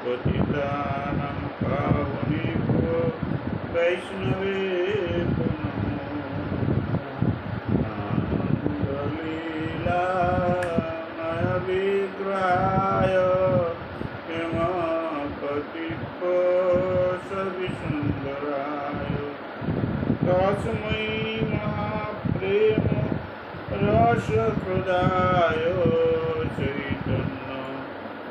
पतितानां पावनेभ्यो वैष्णवेभ्यो नमो लीलामय विग्रहाय हेमपतिकोशविसुन्दराय तस्मै महाप्रेम रसहृदाय चैतन्य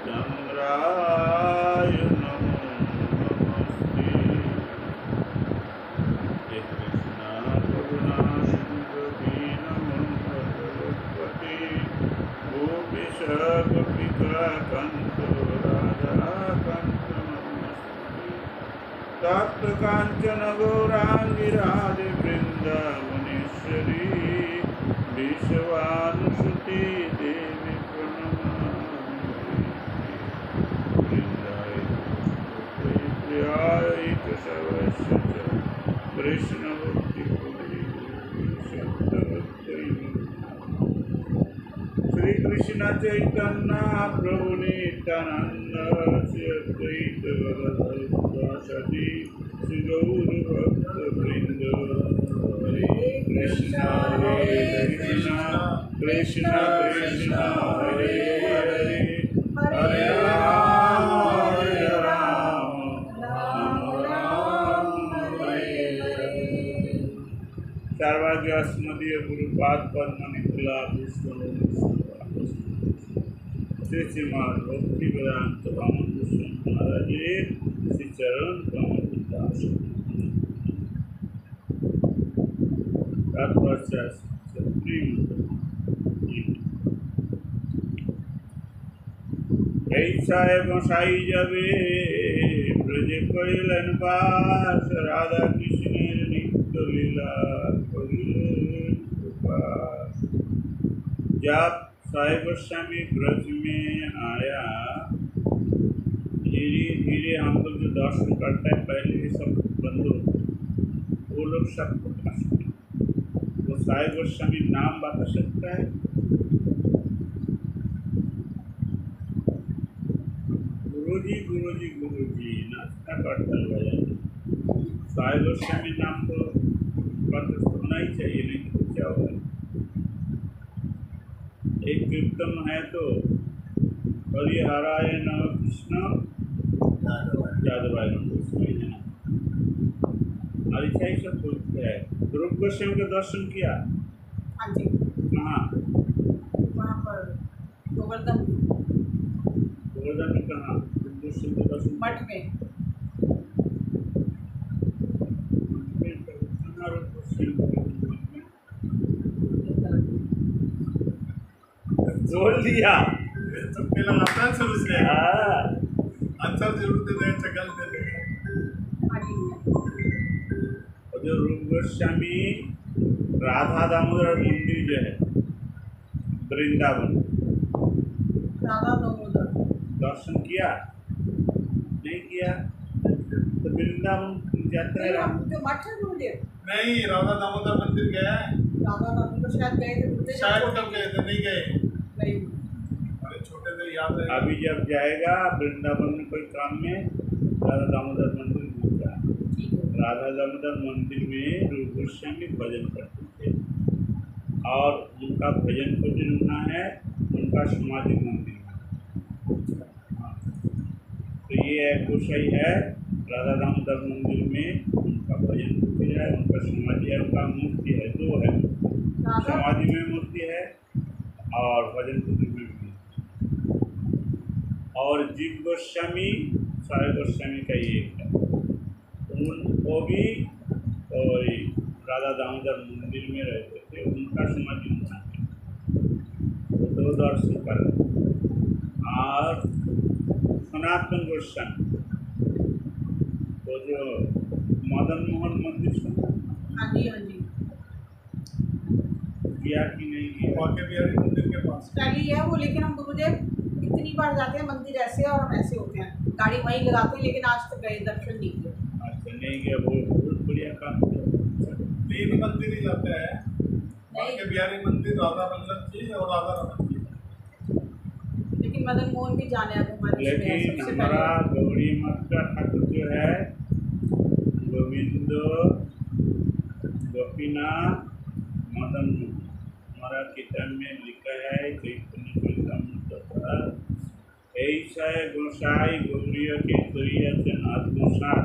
चन्द्राय नमो नमस्ते। हे कृष्ण करुणा सिन्धु दीनबन्धु जगत्पते गोपीश गोपिका कान्त राधाकान्त नमस्ते। तप्त काञ्चन गौराङ्गी राधे वृन्दावनेश्वरी विश्वानुसुते देवी प्रणमामि। वृन्दाय प्रियाय च सर्वस्य च कृष्णभक्तिपुरी श्री कृष्ण चैतन्य प्रभु नित्यानंद श्री अद्वैत गदाधर शिवासादि श्री गौर भक्त वृंद। हरे कृष्ण कृष्ण कृष्ण हरे हरे हरे राम राम राम हरे हरे। सर्वाग्यास्मदीय गुरुपाद पद्म निकला श्री श्रीमान भक्ति वेदांत रामानंद स्वामी महाराज श्री चरण कमल दास ऐसा गोसाई जबे ब्रज कइलन बास राधा कृष्ण नित्य लीला करिलेन प्रकाश। जब साई गोस्वामी ब्रज में आया धीरे धीरे हम लोग जो दर्शन करते हैं पहले ये सब बंद होते हैं, वो लोग सब प्रकाश करते हैं। वो साई गोस्वामी नाम बता सकता है? गुरुजी गुरुजी गुरुजी नाचता करता भजन। साई गोस्वामी नाम तो बता सुनना ही चाहिए, नहीं तो क्या होगा। एक कीर्तन है तो हरिहराय नम कृष्ण यादवाय नम कृष्ण अच्छा ही सब बोलते हैं। ध्रुव गोस्वामी का दर्शन किया? हाँ जी। कहाँ? वहाँ पर गोवर्धन में कहाँ? ध्रुव गोस्वामी का दर्शन मठ में। जोड़ दिया तो पहला आसान शुरू से आंसर जरूर दे रहे चकल दे रहे। और जो रूप गोस्वामी राधा दामोदर मंदिर जो है वृंदावन, राधा दामोदर दर्शन किया? नहीं किया तो वृंदावन जाते हैं। जो मठ है मंदिर नहीं, राधा दामोदर मंदिर गया है। राधा दामोदर शायद गए थे, शायद कब गए थे? नहीं गए। नहीं। अरे छोटे थे, याद है। अभी जब जाएगा वृंदावन में कोई काम में राधा दामोदर मंदिर घूमता है। राधा दामोदर मंदिर में रूप गोस्वामी भजन करते थे और उनका भजन को जुड़ना है उनका समाधि मंदिर। हाँ, तो ये एक गोसाई है राधा दामोदर मंदिर में उनका भजन होती है, उनका समाधि है, उनका मूर्ति है, दो है। समाधि में मूर्ति है और भजन कुटीर में भी। और जीव गोस्वामी साई गोस्वामी का ये है, वो भी और राधा दामोदर मंदिर में रहते थे, उनका समाधि होना है, वो दो दर्शन कर। और सनातन गोस्वामी तो जो मदन मोहन मंदिर सुना? हाँ जी हाँ जी। किया कि नहीं किया? वाके बिहारी मंदिर के पास पहले है वो, लेकिन हम गुरुदेव इतनी बार जाते हैं, मंदिर ऐसे और हम ऐसे होते हैं, गाड़ी वहीं लगाते हैं, लेकिन आज तक गए दर्शन नहीं किए। अच्छा नहीं किया, वो बहुत बढ़िया काम किया। तीन मंदिर ही जाते हैं, वाके बिहारी मंदिर, राधा वल्लभ जी और राधा रमन जी। लेकिन लेकिन मदन मोहन भी जाने आप हमारे इसमें है लेकिन सबसे हमारा पहले। गौरी मठ का ठाकुर जो है गोविंद गोपीनाथ मदन मोहन, हमारा कीर्तन में लिखा है चैतन्य चरितामृत पर ऐसा गोसाई गौरी केतरिया नाथ गोसाई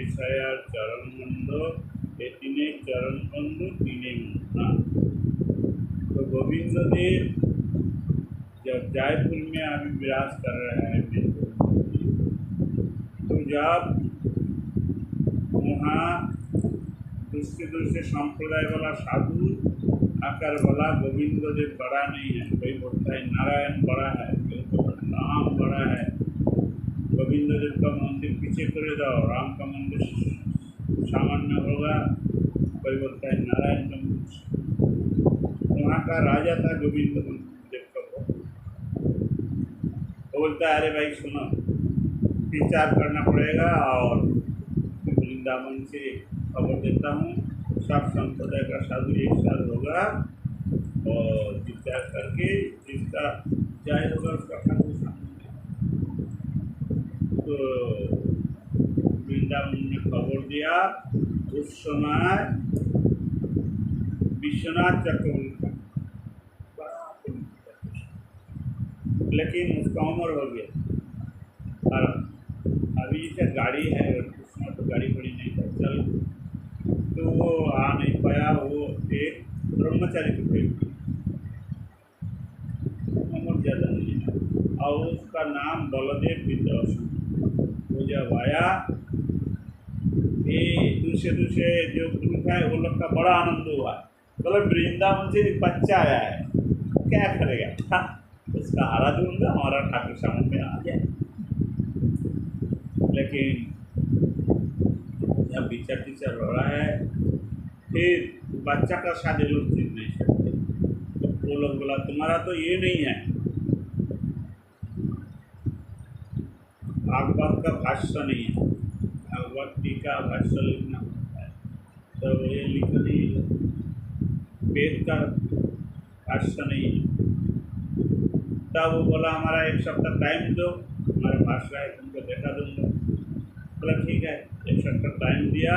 ऐसा चरण बंदो ये तीने चरण बंधु तीने मुन्ना। तो गोविंद देव जब जयपुर में अभी विराज कर रहे हैं तो जब वहाँ दूसरे संप्रदाय वाला साधु आकर बोला गोविंद देव बड़ा नहीं है, कोई बोलता है नारायण बड़ा है, कोई बोलता है राम बड़ा है, गोविंद देव का मंदिर पीछे कर जाओ, राम का मंदिर सामान्य होगा, कोई बोलता है नारायण का मंदिर। वहाँ का राजा था गोविंद देव का, वो बोलता है अरे भाई सुनो, विचार करना पड़ेगा और वृंदावन से खबर देता हूँ, सब संप्रदाय का साधु एक साथ होगा और विचार करके जिसका जय होगा उसका ठाकुर सामने। तो वृंदावन ने खबर दिया, उस समय विश्वनाथ चक्रवर्ती लेकिन उसका उम्र हो गया और अभी जैसे गाड़ी है उसमें तो गाड़ी बड़ी नहीं था चल, तो वो आ नहीं पाया, वो एक ब्रह्मचारी की बेटी, उम्र ज़्यादा नहीं है और उसका नाम बलदेव विद्याभूषण। वो जब आया ये दूसरे जो ग्रुप है वो लोग का बड़ा आनंद हुआ, बोले वृंदावन से बच्चा आया है क्या करेगा, उसका हरा दूंगा हमारा ठाकुर सामने में आ जाए। लेकिन जब टीचर हो रहा है फिर बच्चा का शादी लोग जीत नहीं सकते, तो वो लोग बोला तुम्हारा तो ये नहीं है, भागवत का भाष्य नहीं है, भागवत टीका भाष्य लिखना होता है, तो ये लिख नहीं, वेद का भाष्य नहीं है। तब वो बोला हमारा एक सप्ताह टाइम दो, हमारा भाषा है तुमको देखा दूंगा। बोला ठीक है, एक सप्ताह टाइम दिया।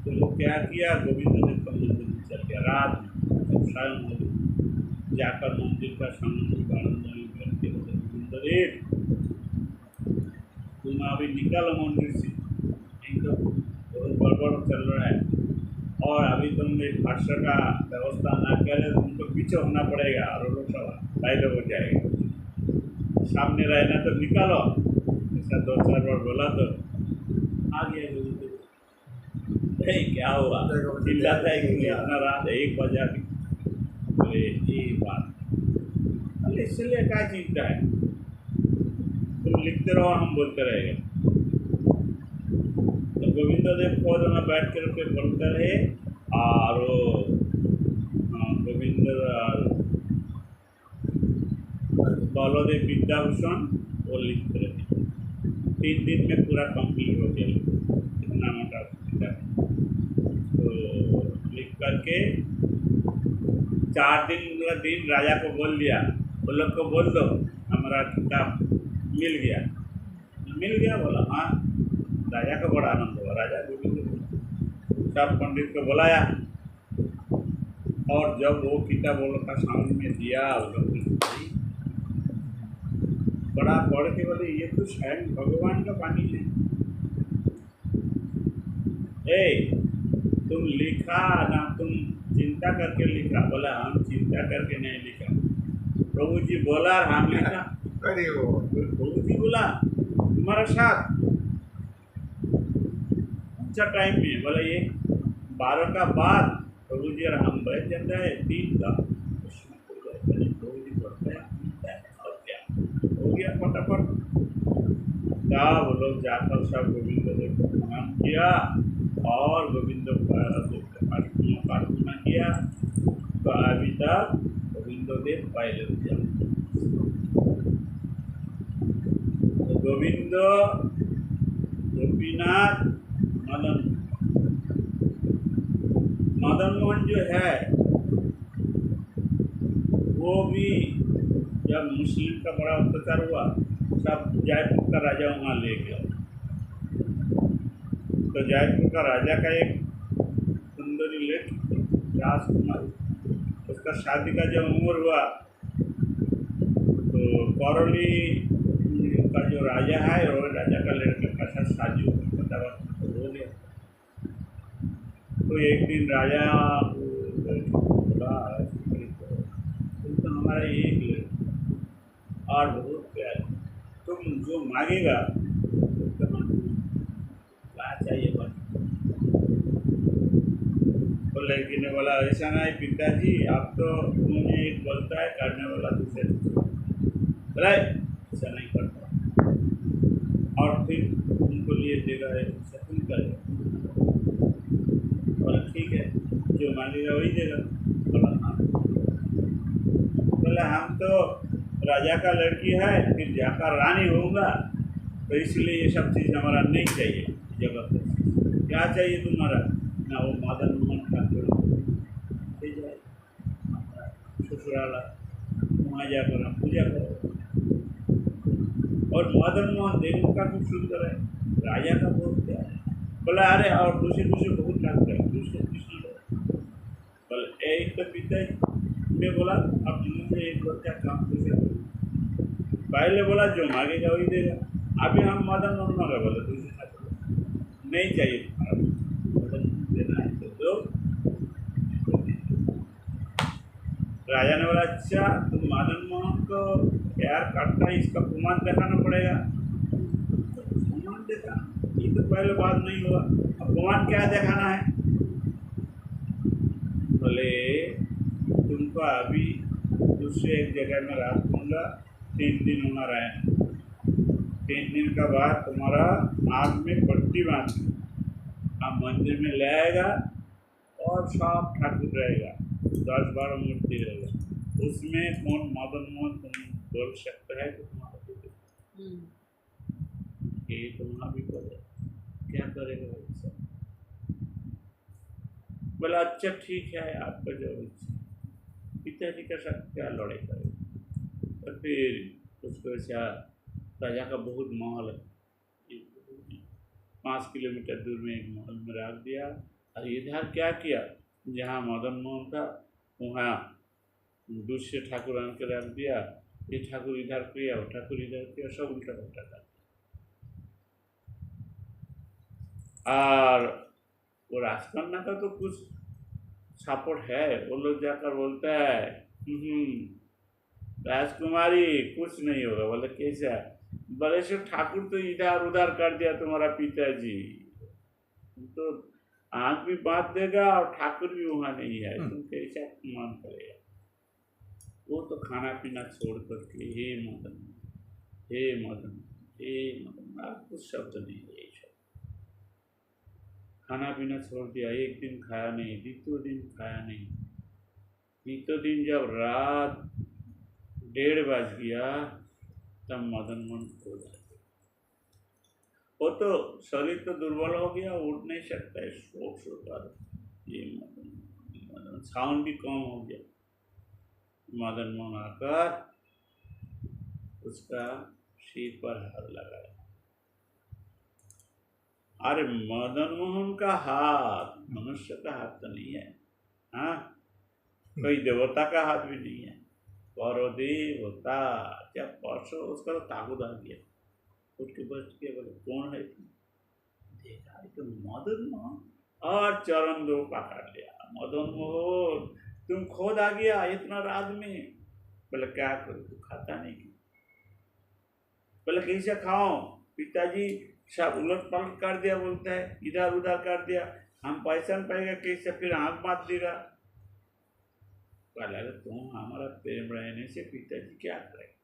तो वो क्या किया, गोविंद देव का मंदिर में चल गया रात में, जब शायद मंदिर जाकर मंदिर का सामने आनंद करके बोले गोविंद देव तुम अभी निकलो मंदिर से, नहीं तो बहुत गड़बड़ चल रहा है और अभी तुम एक भाषा का व्यवस्था ना करे तो तुमको पीछे होना पड़ेगा और लोग सब फायदा हो जाएगा, सामने रहना तो निकालो। ऐसा 2-4 बार बोला तो आ गया गोविंद देव। क्या हुआ चिल्लाता है कि अपना रात 1 बजा भी, बोले ये बात अरे इसलिए क्या चिंता है, तुम लिखते रहो हम बोलते रहेंगे। तो गोविंद देव को दोनों बैठ कर के बोलते रहे और गोविंद बलदेव विद्याभूषण वो लिखते रहे। 3 दिन में पूरा कंप्लीट हो गया, इतना मोटा किताब। तो लिख करके 4 दिन राजा को बोल दिया, वो लोग को बोल दो हमारा किताब मिल गया। बोला हाँ, राजा का बड़ा आनंद हुआ। राजा गोविंद सब पंडित को बुलाया और जब वो किताब वो लोग का सामने में दिया, वो लोग बड़ा पढ़ के बोले ये तो स्वयं भगवान का वाणी है। तुम लिखा ना, तुम चिंता करके लिखा। बोला हम चिंता करके नहीं लिखा, प्रभु जी बोला और हम लिखा। प्रभु जी बोला तुम्हारा साथ अच्छा टाइम में, बोला ये 12 का बाद प्रभु जी और हम बैठ जाता है 3 का, प्रभु जी बोलते हैं और क्या हो गया फटाफट। तब वो लोग जाकर सब गोविंद देव को प्रणाम किया और गोविंद देव का प्रार्थना किया। तो अभी तक गोविंद देव पहले दिया। तो गोविंद गोपीनाथ मदन मोहन जो है वो भी जब मुस्लिम का बड़ा अत्याचार हुआ, सब जयपुर का राजा वहाँ ले गया। तो जयपुर का राजा का एक सुंदरी लड़की राजकुमारी, उसका शादी का जब उम्र हुआ तो कौरली का जो राजा है और राजा का लड़के का साथ शादी हो गया। तो एक दिन राजा बोला, तुम तो हमारा एक लड़का और बहुत प्यार, तुम जो मांगेगा क्या चाहिए बस। तो लड़की ने बोला, ऐसा नहीं पिताजी, आप तो मुझे एक बोलता है करने वाला दूसरे बोला ऐसा नहीं करता, और फिर उनको लिए देगा तुम करेगा। बोला ठीक है, जो मांगेगा वही देगा। बोला हाँ। बोला हम तो राजा का लड़की है, फिर जाकर रानी होऊंगा, तो इसलिए ये सब चीज़ हमारा नहीं चाहिए जबरदस्ती। क्या चाहिए तुम्हारा? ना वो मदन मोहन ठाकुर ले जाए ससुराला, वहाँ जाकर हम पूजा करो। और मदन मोहन देखने का खूब सुंदर है, राजा का बहुत प्यार है। बोला अरे और दूसरे बहुत लगता है, दूसरे कृष्ण लोग। बोले एक तो पिताजी ने बोला, अब मुझे एक बच्चा काम कैसे करो? पहले बोला जो मांगेगा वही देगा, अभी हम मदन मोहन मांगे, बोले दूसरे नहीं चाहिए तुम्हारा मदन देना है तो दो। राजा ने बोला अच्छा तुम मदन मोहन को प्यार करता है, इसका प्रमाण दिखाना पड़ेगा। प्रमाण देखा, ये तो पहले बात नहीं हुआ, अब प्रमाण क्या दिखाना है? बोले तुमको अभी दूसरे एक जगह में रात दूंगा, 3 दिन वहाँ रहना, 3 दिन का बाद तुम्हारा आँख में पट्टी बांधना, आप मंदिर में ले आएगा और सब ठाकुर रहेगा, 10-12 मूर्ति रहेगा, उसमें कौन मदन मोहन तुम बोल सकता है कि तुम्हारा ये तो वहाँ भी बोले क्या करेगा भाई सब। बोला अच्छा ठीक है, आपका जो इच्छा। पिताजी का साथ क्या लड़ाई करेगा? तो फिर उसको ऐसा राजा का बहुत महल है, 5 किलोमीटर दूर में एक महल में रख दिया, और इधर क्या किया, जहाँ मदन मोहन था वहाँ दूसरे ठाकुर आन के रख दिया, ये ठाकुर इधर किया, वो ठाकुर इधर किया, सब उल्टा पुल्टा कर। और वो राजकन्या का तो कुछ सपोर्ट है, वो लोग जाकर बोलता है राजकुमारी कुछ नहीं होगा। बोले कैसा? बोले से ठाकुर तो इधर उधर कर दिया तुम्हारा पिताजी, तो आँख भी बांध देगा और ठाकुर भी वहाँ नहीं है, तुम कैसा मान करेगा? वो तो खाना पीना छोड़ करके हे मदन हे मदन हे मदन, आप कुछ शब्द नहीं है, खाना पीना छोड़ दिया, एक दिन खाया नहीं, द्वितीय दिन खाया नहीं, तीसरे दिन जब रात 1:30 बज गया तब मदन मोहन खो जाते। वो तो शरीर तो दुर्बल हो गया, उठ नहीं सकता है, शोक कर ये मदन साउंड भी कम हो गया। मदन मोहन आकर उसका सिर पर हाथ लगाया। अरे मदन मोहन का हाथ मनुष्य का हाथ तो नहीं है, हाँ कोई देवता का हाथ भी नहीं है, देवता जब परसों उसका तो ताकत आ गया, उठ के बच के बोले कौन है तुम? देखा तो मदन मोहन, और चरण दो पकड़ लिया। मदन मोहन तुम खुद आ गया इतना रात में। बोले क्या करूँ, तू खाता नहीं क्यों? बोले कैसे खाओ, पिताजी सब उलट पलट कर दिया, बोलता है इधर उधर कर दिया, हम पैसा नहीं पाएगा कैसे, फिर आँख बांध देगा। बोला तुम हमारा प्रेम रहने से पिताजी क्या करेगा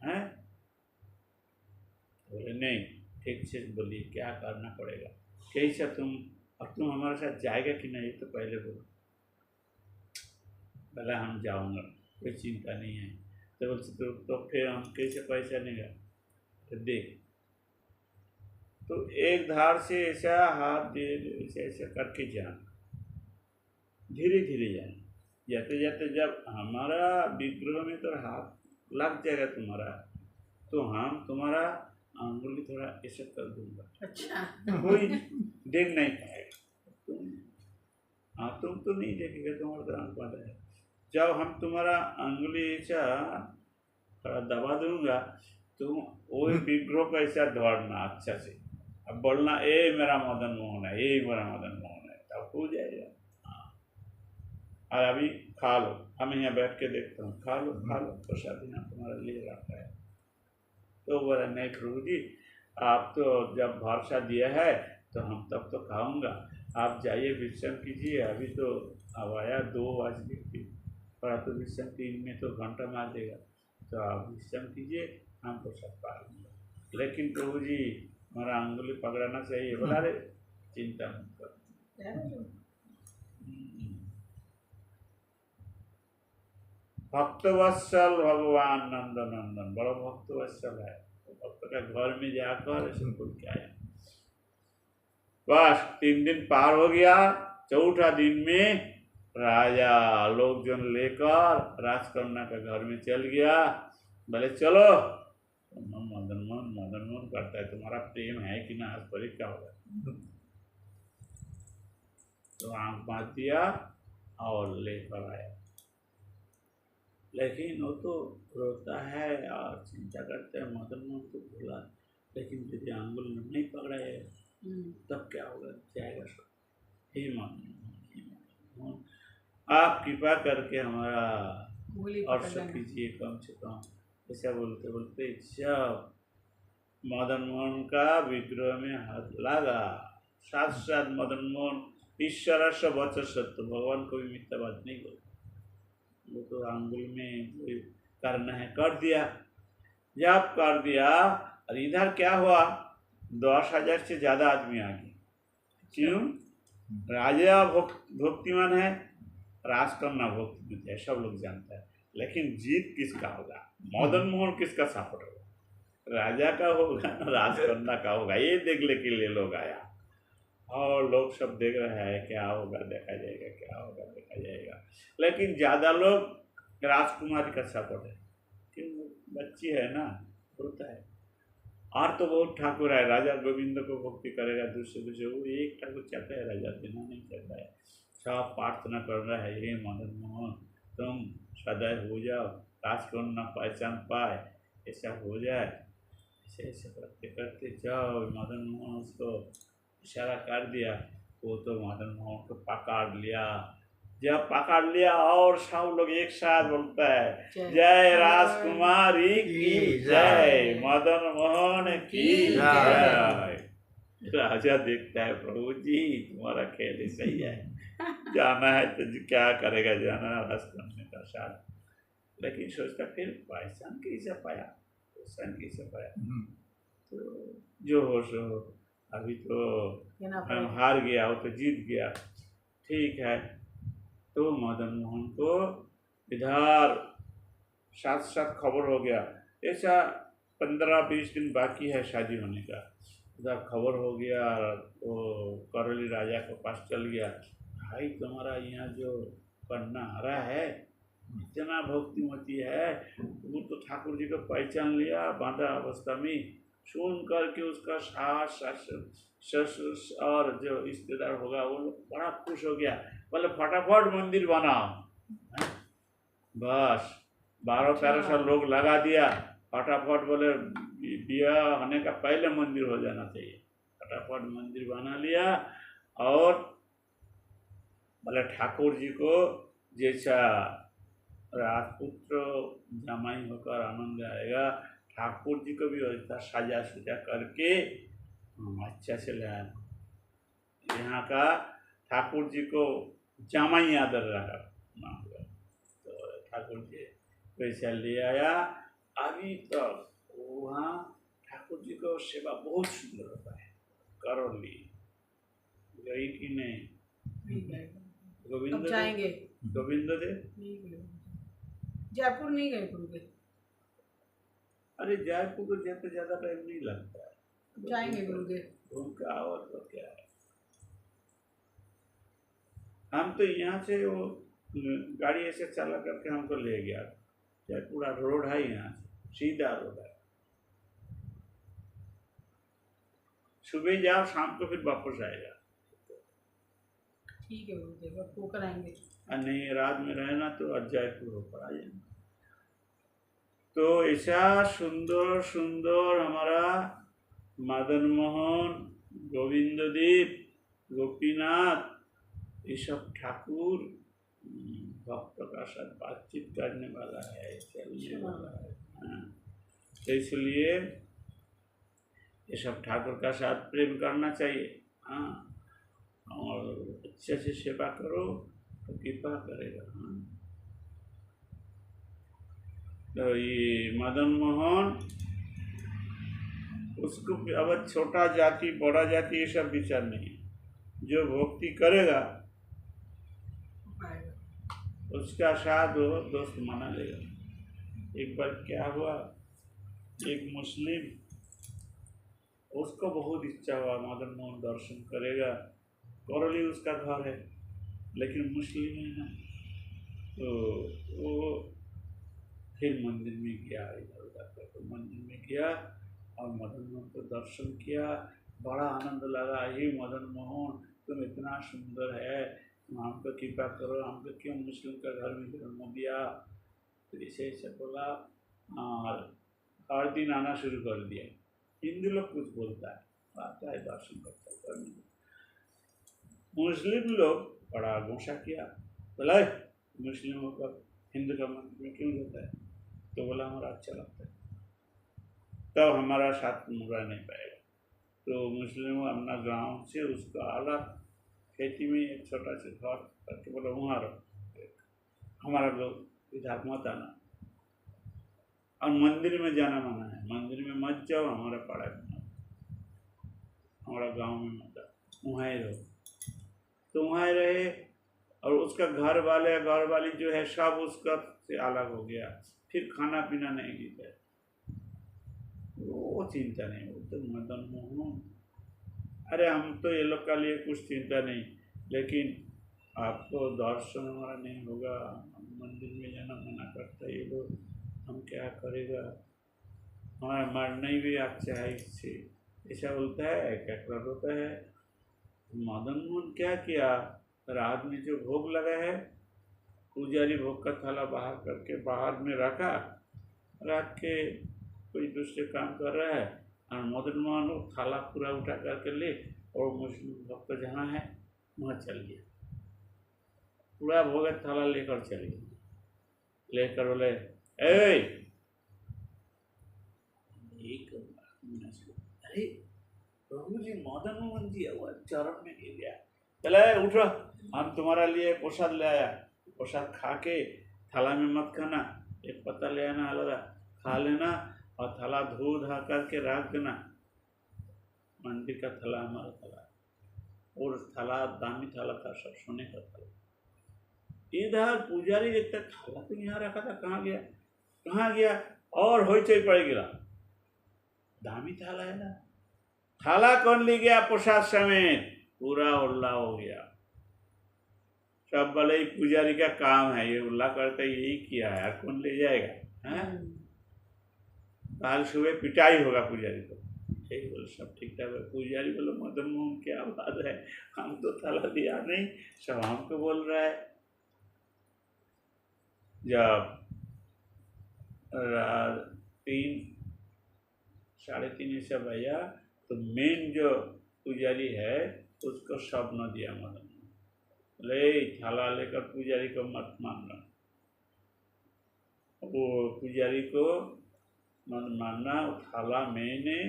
हैं? बोले नहीं ठीक से बोलिए क्या करना पड़ेगा, कैसा तुम, अब तुम हमारे साथ जाएगा कि नहीं तो पहले बोलो। बोला हम जाऊँगा, कोई चिंता नहीं है। तो बोलते तो फिर हम कैसे पैसा नहीं गए, तो देख तो एक धार से ऐसा हाथ दे, ऐसे ऐसे करके जाना, धीरे धीरे जाना, जाते जाते जब हमारा विग्रह में तो हाथ लग जाएगा तुम्हारा, तो हम तुम्हारा अंगुली थोड़ा ऐसे कर दूंगा, अच्छा कोई देख नहीं पाएगा। तुम हाँ तुम तो नहीं देखेगा, तुम्हारा तो आंख वाला है। जब हम तुम्हारा अंगुली ऐसा थोड़ा दबा दूंगा, तुम वही विग्रह को ऐसा दौड़ना अच्छा से, अब बोलना ए मेरा मदन मोहन है, ए मेरा मदन मोहन है, तब हो जाएगा। हाँ और अभी खा लो, हम यहाँ बैठ के देखता हूँ, खा लो प्रसाद यहाँ तुम्हारा लिए रखा है। तो बोला नहीं प्रभु जी, आप तो जब भरोसा दिया है तो हम तब तो खाऊंगा, आप जाइए विश्राम कीजिए, अभी तो अब आया 2 बज गए, पर तो विश्राम 3 में तो घंटा मार देगा, तो आप विश्राम कीजिए, हम तो सब पा लेंगे। लेकिन प्रभु जी हमारा अंगुली पकड़ना चाहिए। बोला अरे चिंता मत कर, भक्तवत्सल भगवान नंद नंदन, बड़ा भक्तवत्सल है, भक्त का घर में जाकर ऐसे बोल के आया। बस 3 दिन पार हो गया, चौथा दिन में राजा लोकजन लेकर राजकन्या के घर में चल गया। बोले चलो, मदन मोहन करता है, तुम्हारा प्रेम है कि ना, आज परीक्षा होगा। तो आंख बांध दिया और लेकर आया, लेकिन वो तो रोता है और चिंता करता है, मदन मोहन तो बोला, लेकिन यदि अंगुल नहीं पकड़ाए तब क्या होगा, जाएगा सब। हे मदन मोहन, आप कृपा करके हमारा और सब कीजिए कम से कम। ऐसा बोलते बोलते जब मदन मोहन का विग्रह में हाथ लगा, साथ मदन मोहन ईश्वर से वचन सत्य, भगवान को भी मिथ्या बात नहीं बोलते, वो तो अंगुल में जो करना है कर दिया। जब कर दिया और इधर क्या हुआ, 10,000 से ज़्यादा आदमी आ गए। क्यों? राजा भक्तिमान है, राजकन्या भक्तिमान है, सब लोग जानता है, लेकिन जीत किसका होगा, मदन मोहन किसका सपोर्ट होगा, राजा का होगा राजकन्या का होगा, ये देखने के लिए लोग आया। और लोग सब देख रहे हैं क्या होगा देखा जाएगा, क्या होगा देखा जाएगा, लेकिन ज़्यादा लोग राजकुमारी का सपोर्ट है, क्यों, बच्ची है ना, होता है। और तो बहुत ठाकुर है, राजा गोविंद को भक्ति करेगा दूसरे, वो एक ठाकुर चाहता है, राजा देना नहीं चाहता है। सब प्रार्थना कर रहा है, हे मदन मोहन तुम सदैव हो जाओ, राजकन्या पहचान पाए, ऐसा हो जाए, ऐसे ऐसे करते करते जाओ। मदन मोहन उसको इशारा कर दिया, वो तो मदन मोहन को पकड़ लिया। जब पकड़ लिया और सब लोग एक साथ बोलता है, जय राजकुमारी की जय, मदन मोहन की जय। राजा देखता है, प्रभु जी तुम्हारा खेल सही है, जाना है तो क्या करेगा, जाना राजकन्या का साथ, लेकिन सोचता फिर पहचान कैसे पाया, तो जो हो सो, अभी तो हम हार गया, वो तो जीत गया, ठीक है। तो मदन मोहन को इधर साथ खबर हो गया, ऐसा 15-20 दिन बाकी है शादी होने का, इधर खबर हो गया, वो करौली राजा के पास चल गया, भाई तुम्हारा यहाँ जो कन्या आ रहा है इतना भक्तिमती है, वो तो ठाकुर जी को पहचान लिया बांधा अवस्था में। सुन करके उसका सास ससुर और जो रिश्तेदार होगा वो लोग बड़ा खुश हो गया, बोले फटाफट मंदिर बनाओ। बस 12-13 लोग लगा दिया, फटाफट बोले ब्याह होने का पहले मंदिर हो जाना चाहिए, फटाफट मंदिर बना लिया। और बोले ठाकुर जी को जैसा राजपुत्र जमाई होकर आनंद आएगा, ठाकुर जी को भी ऐसा साजा सजा करके अच्छा से लाया। यहाँ का ठाकुर जी को जमाई आदर रहा, तो ठाकुर जी वैसा ले आया। अभी तक वहाँ ठाकुर जी को सेवा बहुत सुंदर होता है। करौली गई कि नहीं? गोविंद जाएंगे, गोविंद दे जयपुर नहीं गए गुरुदेव। अरे जयपुर को जाते ज़्यादा टाइम नहीं लगता है, जाएंगे गुरुदेव। घूम के आओ तो क्या है। हम तो यहाँ से वो गाड़ी ऐसे चला करके हमको ले गया, जयपुरा रोड है, यहाँ से सीधा रोड है, सुबह जाओ शाम को फिर वापस आएगा। ठीक है गुरुदेव, अब होकर आएंगे। और नहीं रात में रहना तो आज जयपुर होकर आ जाएंगे। तो ऐसा सुंदर सुंदर हमारा मदन मोहन, गोविंददीप, गोपीनाथ, ये सब ठाकुर भक्तों का साथ बातचीत करने वाला है, चलने वाला है। हाँ। तो इसलिए ये सब ठाकुर का साथ प्रेम करना चाहिए। हाँ, और अच्छे से सेवा करो तो कृपा करेगा। हाँ। तो ये मदन मोहन, उसको अब छोटा जाति बड़ा जाति ये सब विचार नहीं है, जो भक्ति करेगा उसका साथ वो दोस्त माना लेगा। एक बार क्या हुआ, एक मुस्लिम, उसको बहुत इच्छा हुआ मदन मोहन दर्शन करेगा, करौली उसका घर है, लेकिन मुस्लिम है ना, तो वो फिर मंदिर में गया, इधर उधर करके मंदिर में गया और मदन मोहन को दर्शन किया। बड़ा आनंद लगा, ये मदन मोहन तुम इतना सुंदर है, तुम हमको कृपा करो, हमको क्यों मुस्लिम का घर में जन्म दिया। तो ऐसे बोला और हर दिन आना शुरू कर दिया। हिंदू लोग कुछ बोलता है, आता है दर्शन करता है। मुस्लिम लोग बड़ा गुस्सा किया, बोला मुस्लिम होकर हिंदू का मंदिर में क्यों जाता है। तो बोला हमारा अच्छा लगता है, तब हमारा साथ मुड़ा नहीं पाएगा। तो मुस्लिम अपना गांव से उसका अलग खेती में एक छोटा सा घर करके बोला वहाँ रहो, हमारा लोग इधर मत आना, और मंदिर में जाना मना है, मंदिर में मत जाओ, हमारा पाड़ा में मत, हमारा गांव में मत जाओ, वहाँ ही रहो। तो वहाँ ही रहे, और उसका घर वाली जो है सब उसका से अलग हो गया, फिर खाना पीना नहीं गया, वो चिंता नहीं। वो तो मदन मोहन, अरे हम तो ये लोग का लिए कुछ चिंता नहीं, लेकिन आपको दर्शन हमारा नहीं होगा, मंदिर में जाना मना करता है ये लोग, हम क्या करेगा, हमारा मरना ही भी अच्छा है इससे, ऐसा बोलता है, क्या कर होता है। मदन मोहन क्या किया, रात में जो भोग लगा है, पुजारी भोग का थाला बाहर करके बाहर में रखा, रख के कोई दूसरे काम कर रहा है, और मदन मोहन वो थाला पूरा उठा करके ले और मुस्लिम भक्त जहाँ है वहाँ चल गया, पूरा भोग थाला लेकर चल गया, लेकर बोले अरे प्रभु जी मदन मोहन जी वो चरण में गिर गया, चले उठो, हम तुम्हारा लिए प्रसाद ले आया, प्रसाद खा के थाला में मत खाना, एक पत्ता ले आना अलग खा लेना, और थाला धो धा करके रख देना, मंदिर का थाला हमारा थाला, और थाला दामी थाला था, सब सोने का थाला। इधर पुजारी देखता थाला तो यहाँ रखा था, कहाँ गया कहाँ गया, और हो चल पड़ गिरा, दामी थाला है ना, थाला कौन ले गया, प्रसाद समेत पूरा उल्ला हो गया। सब बोले पुजारी का काम है, ये उल्ला करता यही किया है, कौन ले जाएगा, हैं? कल सुबह पिटाई होगा पुजारी को। ठीक बोले सब ठीक ठाक है। पुजारी बोले मदन मोहन क्या बात है, हम तो थाला दिया नहीं, सब हमको बोल रहा है। जब 3-3:30 ऐसा भैया, तो मेन जो पुजारी है उसको स्वप्न दिया मदन मोहन, ले थाला लेकर पुजारी को मत मानना, वो पुजारी को मत मानना, थाला मैंने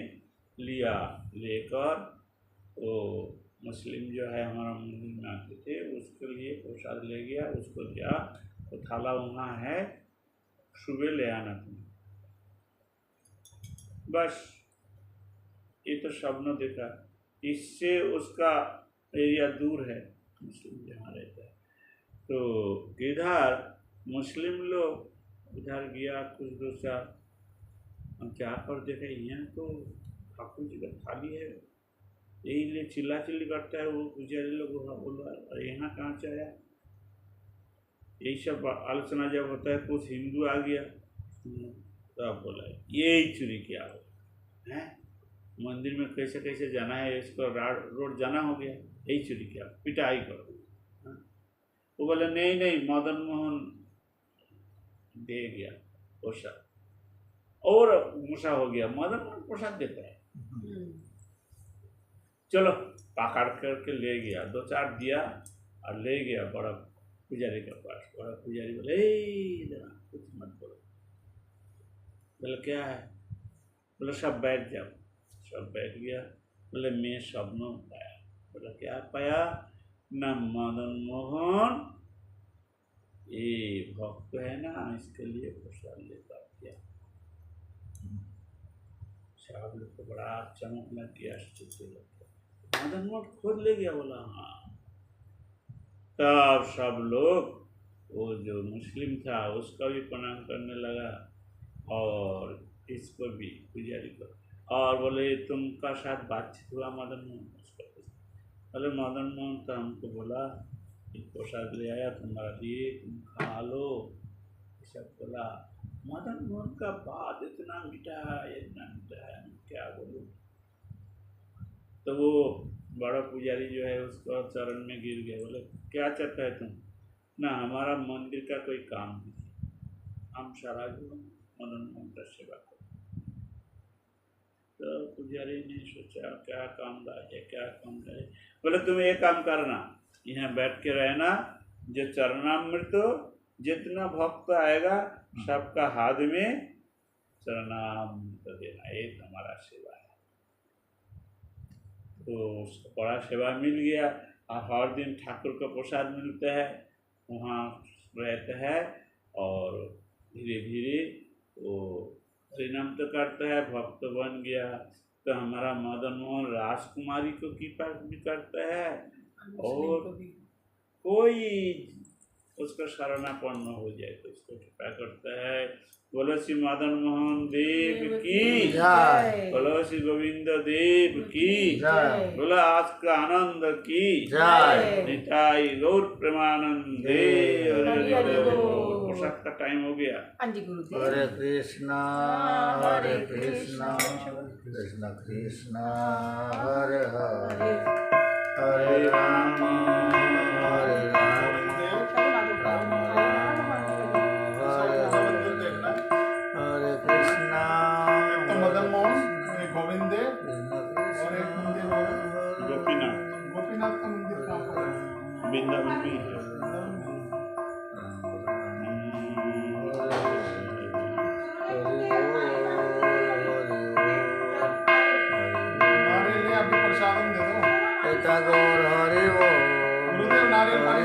लिया, लेकर वो मुस्लिम जो है हमारा मंदिर में आते थे उसके लिए प्रसाद ले गया, उसको दिया, तो थाला वहाँ है, सुबह ले आना तुम। बस ये तो स्वप्न देखा, इससे उसका एरिया दूर है मुस्लिम जहाँ रहता है। तो इधर मुस्लिम लोग इधर गया कुछ दूसरा, हम जाकर देखे यहाँ तो ठाकुर जी का थाली है, यही लिए चिल्ला चिल्ली करता है वो पुजारी लोग, बोल रहा है अरे यहाँ कहाँ से आया। यही सब आलोचना जब होता है, कुछ हिंदू आ गया, तो अब बोला यही चोरी किया हो है, मंदिर में कैसे कैसे जाना है, इसको रोड जाना हो गया, यही चोरी किया, पिटाई करो। हाँ? वो बोले नहीं नहीं, मदन मोहन दे गया प्रसाद, और गुस्सा हो गया, मदन मोहन प्रसाद देता है, चलो पकड़ करके ले गया, 2-4 दिया और ले गया बड़ा पुजारी के पास। बड़ा पुजारी बोले जरा कुछ मत बोलो। बोले क्या है? बोले सब बैठ जाओ। सब बैठ गया। बोले मैं सपनों पाया। बोला क्या पाया? न मदन मोहन ये भक्त है ना, इसके लिए प्रसाद लेकर किया। सब लोग को बड़ा चमक लग गया, आश्चर्य लग गया। मदन मोहन खुद ले गया। बोला हाँ। तब सब लोग, वो जो मुस्लिम था उसका भी प्रणाम करने लगा और इसको भी, पुजारी को, और बोले तुमका साथ बातचीत हुआ मदन मोहन? उसका बोले मदन मोहन तो हमको बोला एक प्रसाद ले आया तुम्हारा लिए, तुम खा लो, ये सब बोला। मदन मोहन का बात इतना मीठा है, इतना मीठा है, क्या बोलूं। तो वो बड़ा पुजारी जो है उसको चरण में गिर गया। बोले क्या चाहता है तुम? ना हमारा मंदिर का कोई काम नहीं, हम सारा जीवन मदन मोहन का सेवा करो। तो पुजारी ने सोचा क्या काम लाए, क्या काम लाए। बोले तुम एक काम करना, यहाँ बैठ के रहना, जो चरणामृत जितना भक्त आएगा सबका हाथ में चरणामृत देना, एक हमारा सेवा है। तो उसको बड़ा सेवा मिल गया और हर दिन ठाकुर को प्रसाद मिलता है, वहाँ रहता है और धीरे धीरे वो हरिनाम तो करता है, भक्त बन गया। तो हमारा मदन मोहन राजकुमारी को कृपा भी करता है और कोई उसका शरणापन्न हो जाए तो उसको कृपा करता है। बोलो श्री मदन मोहन देव की जय, बोलो श्री गोविंद देव की जय, बोलो आज का आनंद की जय, निताई गौर प्रेमानंदे। प्रसाद का टाइम हो गया। हरे कृष्णा कृष्ण कृष्ण हरे हरे, हरे राम हरे राम राम राम हरे हरे, हरे कृष्णा। एक तो मदन मोहन, एक गोविंद और एक मंदिर और गोपीनाथ। गोपीनाथ का मंदिर कहाँ पर है? वृंदावन में है। गौर हरि बोल, गुरुदेव नारियल पानी